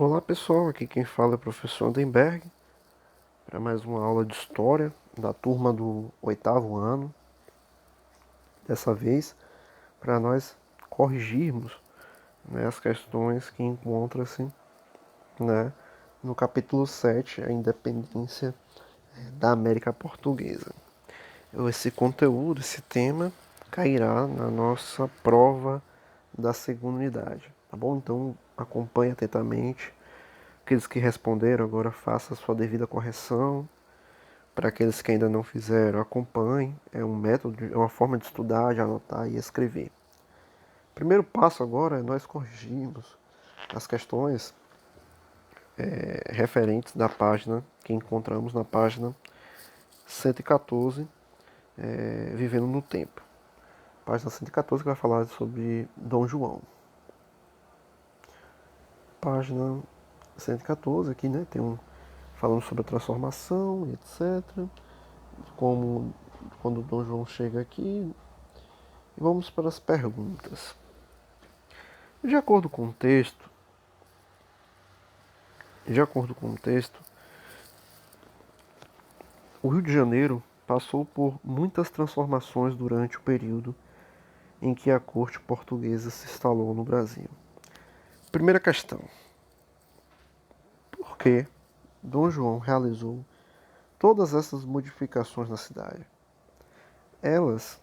Olá pessoal, aqui quem fala é o professor Andenberg para mais uma aula de História da turma do oitavo ano. Dessa vez, para nós corrigirmos, né, as questões que encontram-se, né, no capítulo 7, a independência da América Portuguesa. Esse conteúdo, esse tema, cairá na nossa prova da segunda unidade, tá bom? Então acompanhe atentamente. Aqueles que responderam agora façam a sua devida correção. Para aqueles que ainda não fizeram, acompanhem. É um método, é uma forma de estudar, de anotar e escrever. O primeiro passo agora é nós corrigirmos as questões referentes da página que encontramos na página 114, Vivendo no Tempo. Página 114 que vai falar sobre Dom João. Página 114 aqui, né? Tem falando sobre a transformação e etc. Como quando Dom João chega aqui. E vamos para as perguntas. De acordo com o texto, o Rio de Janeiro passou por muitas transformações durante o período em que a corte portuguesa se instalou no Brasil. Primeira questão: por que Dom João realizou todas essas modificações na cidade? Elas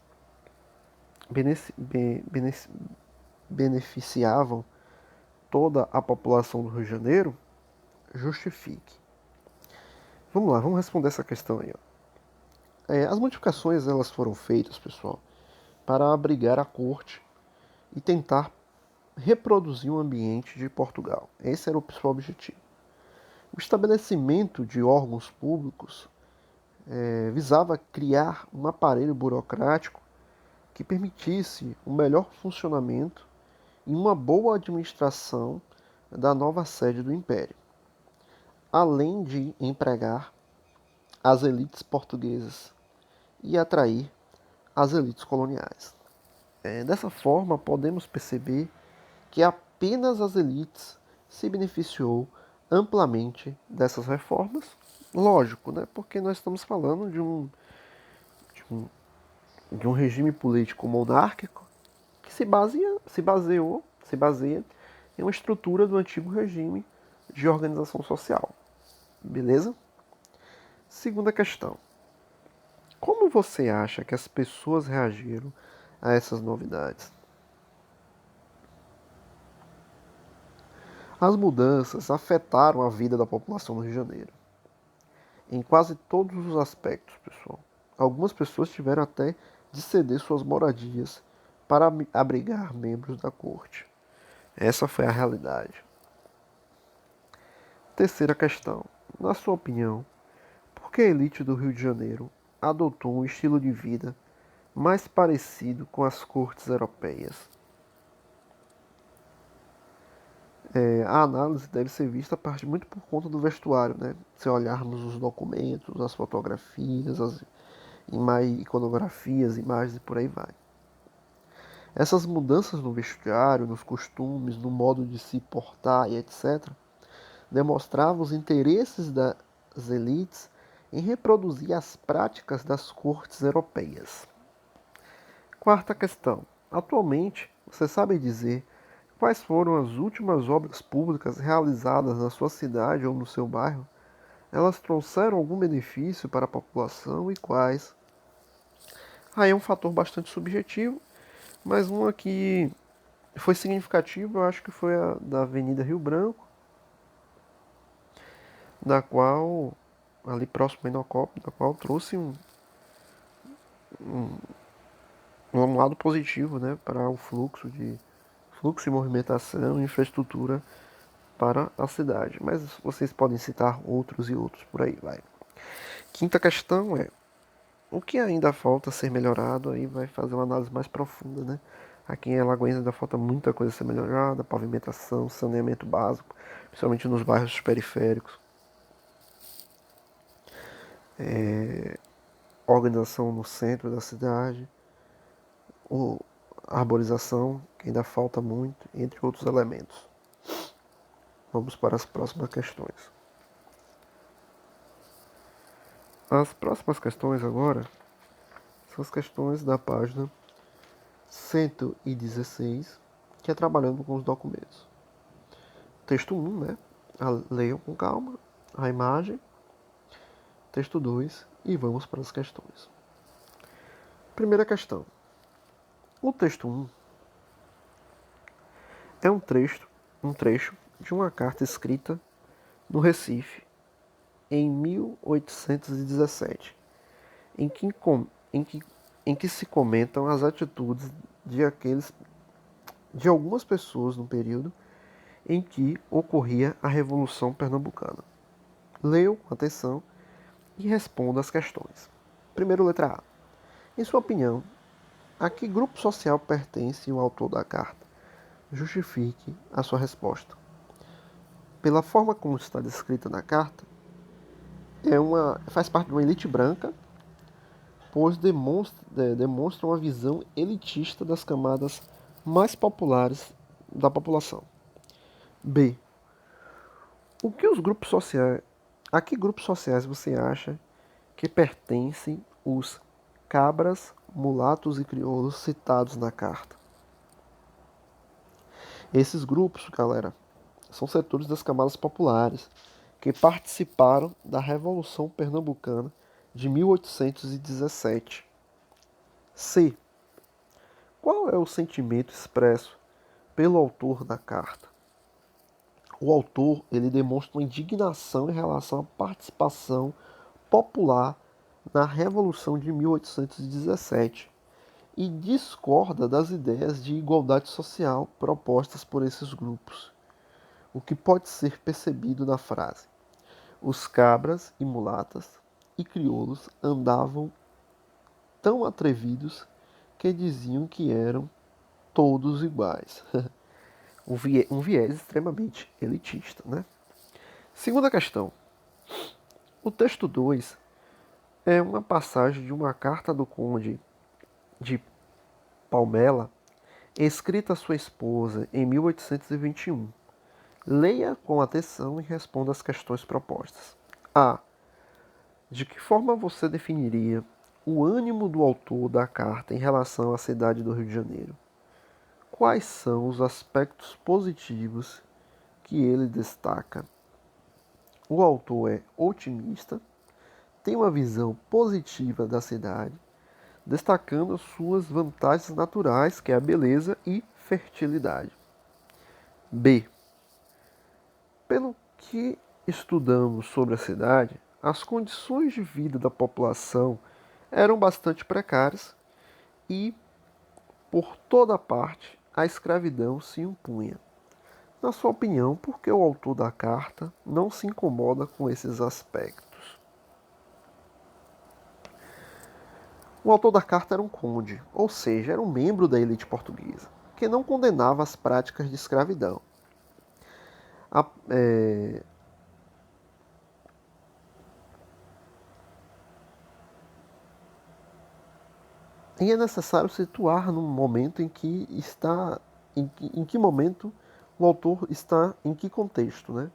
beneficiavam toda a população do Rio de Janeiro? Justifique. Vamos lá, vamos responder essa questão aí. As modificações elas foram feitas, pessoal, para abrigar a corte e tentar reproduzir o ambiente de Portugal. Esse era o principal objetivo. O estabelecimento de órgãos públicos visava criar um aparelho burocrático que permitisse o melhor funcionamento e uma boa administração da nova sede do Império, além de empregar as elites portuguesas e atrair as elites coloniais. Dessa forma, podemos perceber que apenas as elites se beneficiou amplamente dessas reformas. Lógico, né? Porque nós estamos falando de um, de um regime político monárquico que se baseia em uma estrutura do antigo regime de organização social. Beleza? Segunda questão. Como você acha que as pessoas reagiram a essas novidades? As mudanças afetaram a vida da população do Rio de Janeiro, em quase todos os aspectos, pessoal. Algumas pessoas tiveram até de ceder suas moradias para abrigar membros da corte. Essa foi a realidade. Terceira questão. Na sua opinião, por que a elite do Rio de Janeiro adotou um estilo de vida mais parecido com as cortes europeias? A análise deve ser vista a partir muito por conta do vestuário, né? Se olharmos os documentos, as fotografias, as iconografias, imagens e por aí vai. Essas mudanças no vestuário, nos costumes, no modo de se portar e etc., demonstravam os interesses das elites em reproduzir as práticas das cortes europeias. Quarta questão. Atualmente, você sabe dizer quais foram as últimas obras públicas realizadas na sua cidade ou no seu bairro? Elas trouxeram algum benefício para a população e quais? Aí é um fator bastante subjetivo, mas uma que foi significativo, eu acho que foi a da Avenida Rio Branco, da qual, ali próximo ao Inocop, da qual trouxe um lado positivo, né, para o fluxo e movimentação e infraestrutura para a cidade. Mas vocês podem citar outros e outros por aí, vai. Quinta questão é: o que ainda falta ser melhorado? Aí vai fazer uma análise mais profunda, né? Aqui em Alagoas ainda falta muita coisa a ser melhorada: pavimentação, saneamento básico, principalmente nos bairros periféricos, organização no centro da cidade, arborização, que ainda falta muito, entre outros elementos. Vamos para as próximas questões. As próximas questões agora são as questões da página 116, que é trabalhando com os documentos. Texto 1, né? Leiam com calma a imagem. Texto 2 e vamos para as questões. Primeira questão. O texto 1 é um trecho de uma carta escrita no Recife em 1817, em que se comentam as atitudes de algumas pessoas no período em que ocorria a Revolução Pernambucana. Leia com atenção e responda as questões. Primeiro, letra A. Em sua opinião, a que grupo social pertence o autor da carta? Justifique a sua resposta. Pela forma como está descrita na carta, faz parte de uma elite branca, pois demonstra uma visão elitista das camadas mais populares da população. B. A que grupos sociais você acha que pertencem os cabras, mulatos e crioulos citados na carta? Esses grupos, galera, são setores das camadas populares que participaram da Revolução Pernambucana de 1817. C. Qual é o sentimento expresso pelo autor da carta? O autor ele demonstra uma indignação em relação à participação popular na Revolução de 1817 e discorda das ideias de igualdade social propostas por esses grupos, o que pode ser percebido na frase: os cabras e mulatas e crioulos andavam tão atrevidos que diziam que eram todos iguais. Um viés extremamente elitista, né? Segunda questão. O texto 2 é uma passagem de uma carta do conde de Palmela, escrita à sua esposa em 1821. Leia com atenção e responda as questões propostas. A. De que forma você definiria o ânimo do autor da carta em relação à cidade do Rio de Janeiro? Quais são os aspectos positivos que ele destaca? O autor é otimista, tem uma visão positiva da cidade, destacando suas vantagens naturais, que é a beleza e fertilidade. B. Pelo que estudamos sobre a cidade, as condições de vida da população eram bastante precárias e, por toda parte, a escravidão se impunha. Na sua opinião, por que o autor da carta não se incomoda com esses aspectos? O autor da carta era um conde, ou seja, era um membro da elite portuguesa, que não condenava as práticas de escravidão. E é necessário situar no momento em que momento o autor está, em que contexto, né?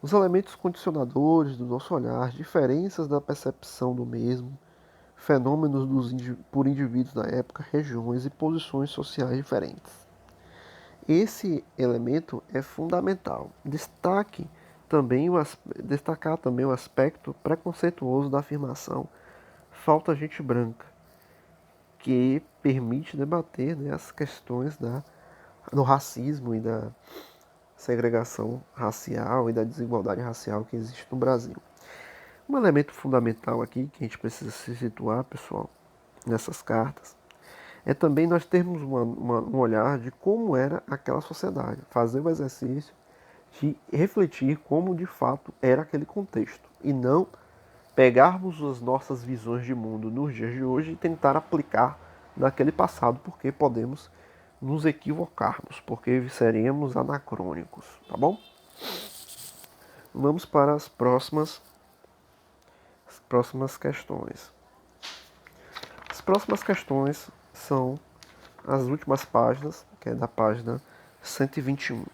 Os elementos condicionadores do nosso olhar, diferenças da percepção do mesmo, fenômenos por indivíduos da época, regiões e posições sociais diferentes. Esse elemento é fundamental. Destacar também o aspecto preconceituoso da afirmação falta gente branca, que permite debater, né, as questões do racismo e da segregação racial e da desigualdade racial que existe no Brasil. Um elemento fundamental aqui que a gente precisa se situar, pessoal, nessas cartas, é também nós termos um olhar de como era aquela sociedade, fazer o exercício de refletir como de fato era aquele contexto e não pegarmos as nossas visões de mundo nos dias de hoje e tentar aplicar naquele passado, porque podemos nos equivocarmos, porque seremos anacrônicos, tá bom? Vamos para as próximas questões. As próximas questões são as últimas páginas, que é da página 121.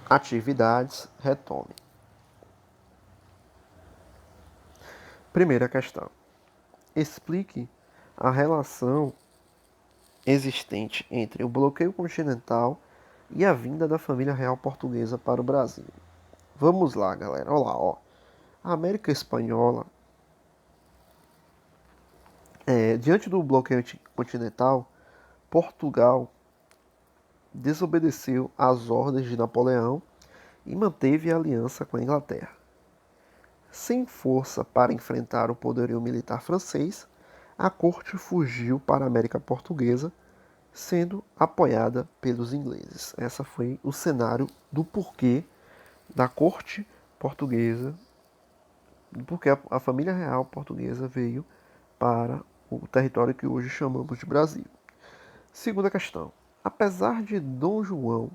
atividades retomem. Primeira questão. Explique a relação existente entre o bloqueio continental e a vinda da família real portuguesa para o Brasil. Vamos lá, galera. Olha lá, ó. A América Espanhola, diante do bloqueio continental, Portugal desobedeceu às ordens de Napoleão e manteve a aliança com a Inglaterra. Sem força para enfrentar o poderio militar francês, a corte fugiu para a América Portuguesa, sendo apoiada pelos ingleses. Esse foi o cenário do porquê da corte portuguesa, do porquê a família real portuguesa veio para o território que hoje chamamos de Brasil. Segunda questão. Apesar de Dom João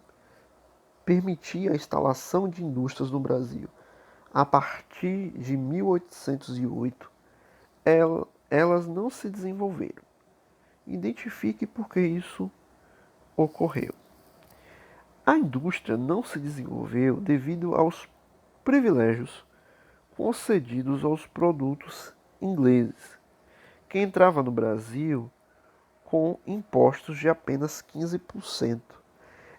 permitir a instalação de indústrias no Brasil a partir de 1808, elas não se desenvolveram. Identifique por que isso ocorreu. A indústria não se desenvolveu devido aos privilégios concedidos aos produtos ingleses, que entravam no Brasil com impostos de apenas 15%,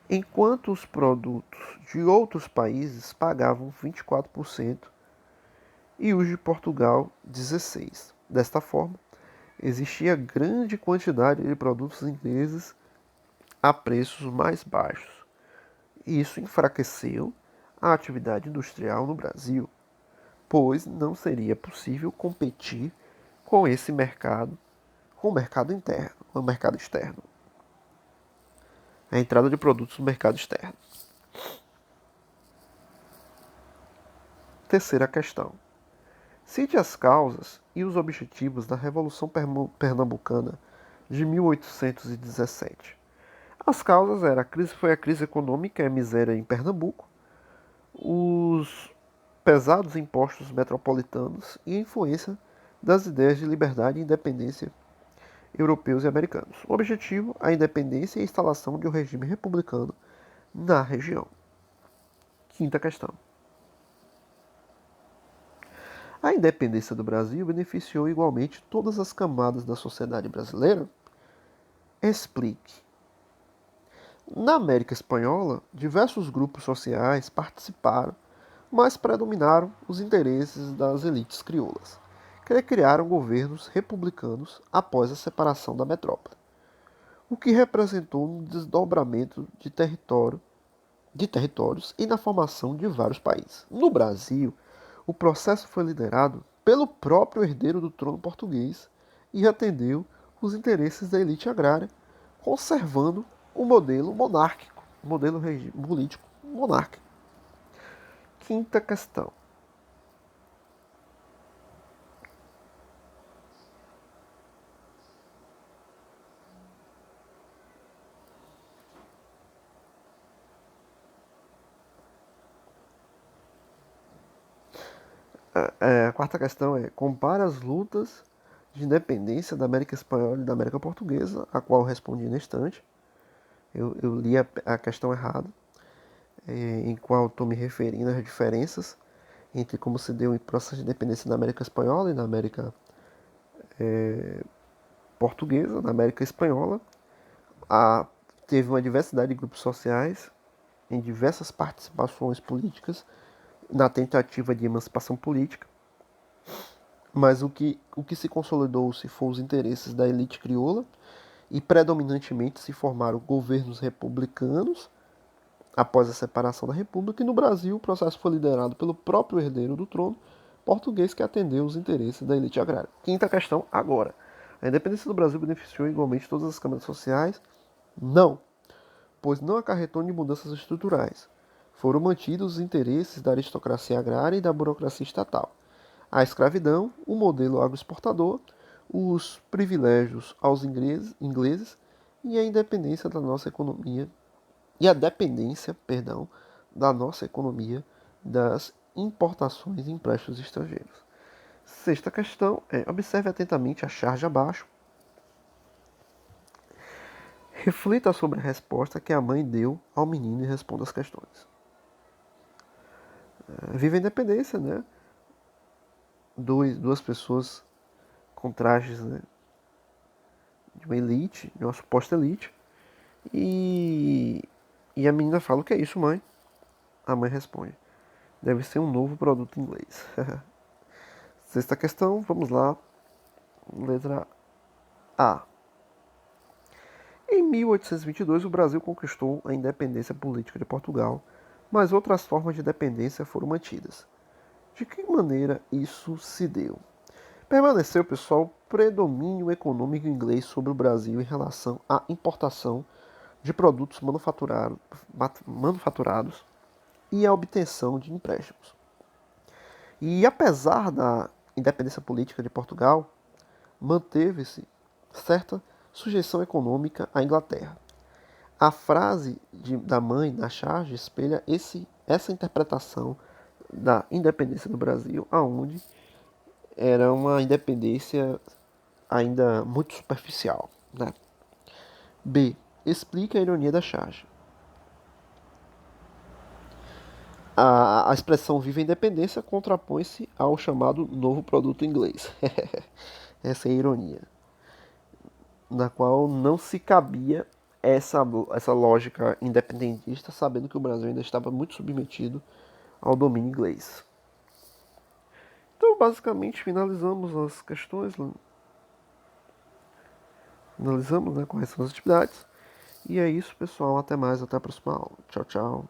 enquanto os produtos de outros países pagavam 24% e os de Portugal 16%. Desta forma, existia grande quantidade de produtos ingleses a preços mais baixos. E isso enfraqueceu a atividade industrial no Brasil, pois não seria possível competir com esse mercado, com o mercado interno, com o mercado externo. A entrada de produtos no mercado externo. Terceira questão. Cite as causas e os objetivos da Revolução Pernambucana de 1817. As causas foi a crise econômica e a miséria em Pernambuco, os pesados impostos metropolitanos e a influência das ideias de liberdade e independência europeus e americanos. O objetivo, a independência e a instalação de um regime republicano na região. Quinta questão. A independência do Brasil beneficiou igualmente todas as camadas da sociedade brasileira? Explique. Na América Espanhola, diversos grupos sociais participaram, mas predominaram os interesses das elites crioulas, que criaram governos republicanos após a separação da metrópole, o que representou um desdobramento de territórios e na formação de vários países. No Brasil, o processo foi liderado pelo próprio herdeiro do trono português e atendeu os interesses da elite agrária, conservando o modelo monárquico, o modelo político monárquico. Quinta questão. A quarta questão é: compare as lutas de independência da América Espanhola e da América Portuguesa, a qual eu respondi na estante. Eu li a questão errada, em qual estou me referindo às diferenças entre como se deu o processo de independência da América Espanhola e da América Portuguesa. Na América Espanhola, teve uma diversidade de grupos sociais em diversas participações políticas na tentativa de emancipação política, mas o que se consolidou-se foram os interesses da elite crioula e predominantemente se formaram governos republicanos após a separação da República, e no Brasil o processo foi liderado pelo próprio herdeiro do trono português que atendeu os interesses da elite agrária. Quinta questão agora. A independência do Brasil beneficiou igualmente todas as camadas sociais? Não, pois não acarretou de mudanças estruturais. Foram mantidos os interesses da aristocracia agrária e da burocracia estatal. A escravidão, o modelo agroexportador, os privilégios aos ingleses e a independência da nossa economia e a dependência, da nossa economia das importações e empréstimos estrangeiros. Sexta questão é: observe atentamente a charge abaixo. Reflita sobre a resposta que a mãe deu ao menino e responda as questões. Viva a independência, né? Duas pessoas com trajes, né, de uma elite, de uma suposta elite. E, e a menina fala: o que é isso, mãe? A mãe responde: deve ser um novo produto inglês. Sexta questão, vamos lá. Letra A. Em 1822, o Brasil conquistou a independência política de Portugal, mas outras formas de dependência foram mantidas. De que maneira isso se deu? Permaneceu, pessoal, predomínio econômico inglês sobre o Brasil em relação à importação de produtos manufaturados e a obtenção de empréstimos. E apesar da independência política de Portugal, manteve-se certa sujeição econômica à Inglaterra. A frase da mãe na charge espelha essa interpretação da independência do Brasil, aonde era uma independência ainda muito superficial. Né? B. Explica a ironia da charge. A expressão viva a independência contrapõe-se ao chamado novo produto inglês. Essa é a ironia, na qual não se cabia essa lógica independentista, sabendo que o Brasil ainda estava muito submetido ao domínio inglês. Então, basicamente, finalizamos as questões, finalizamos, né, com as atividades. E é isso, pessoal. Até mais, até a próxima aula. Tchau, tchau.